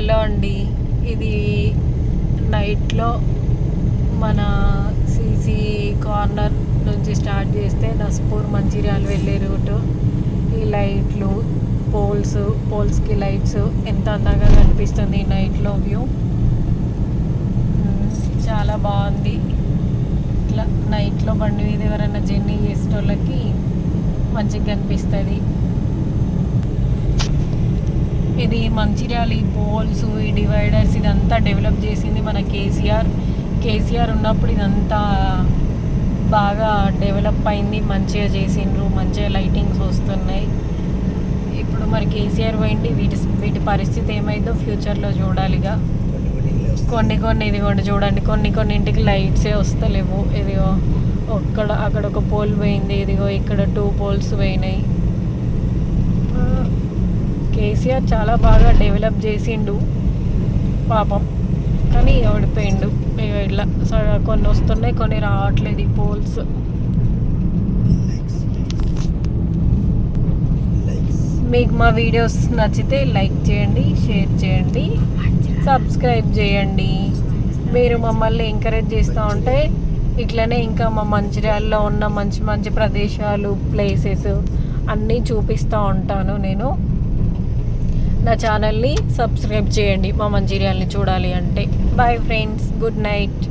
Hello అండి, ఇది నైట్లో మన సీసీ కార్నర్ నుంచి స్టార్ట్ చేస్తే నస్పూర్ మంచిర్యాల వెళ్ళే రూటు. ఈ లైట్లు, పోల్స్కి లైట్స్ ఎంత అందంగా కనిపిస్తుంది ఈ నైట్లో వ్యూ. చాలా బాగుంది. ఇట్లా నైట్లో బండి మీద ఎవరైనా జర్నీ చేసే వాళ్ళకి మంచిగా కనిపిస్తుంది. ఇది మంచిర్యాల ఈ పోల్స్, ఈ డివైడర్స్ ఇదంతా డెవలప్ చేసింది మన కేసీఆర్ ఉన్నప్పుడు ఇదంతా బాగా డెవలప్ అయింది, మంచిగా చేసిండ్రు, మంచిగా లైటింగ్స్ వస్తున్నాయి. ఇప్పుడు మరి కేసీఆర్ పోయింది, వీటి పరిస్థితి ఏమైందో ఫ్యూచర్లో చూడాలిగా. కొన్ని ఇదిగోండి చూడండి, కొన్ని ఇంటికి లైట్సే వస్తలేవు. ఇదిగో అక్కడ ఒక పోల్ పోయింది, ఇదిగో ఇక్కడ 2 పోల్స్ పోయినాయి. కేసీఆర్ చాలా బాగా డెవలప్ చేసిండు పాపం, కానీ ఓడిపోయిండు. ఇట్లా కొన్ని వస్తున్నాయి, కొన్ని రావట్లేదు ఈ పోల్స్. మీకు మా వీడియోస్ నచ్చితే లైక్ చేయండి, షేర్ చేయండి, సబ్స్క్రైబ్ చేయండి. మీరు మమ్మల్ని ఎంకరేజ్ చేస్తూ ఉంటే ఇట్లనే ఇంకా మా మంచిర్యాలలో ఉన్న మంచి మంచి ప్రదేశాలు, ప్లేసెస్ అన్నీ చూపిస్తూ ఉంటాను నేను. నా ఛానల్ని సబ్స్క్రైబ్ చేయండి మా మంచిర్యాలని చూడాలి అంటే. Bye friends, good night.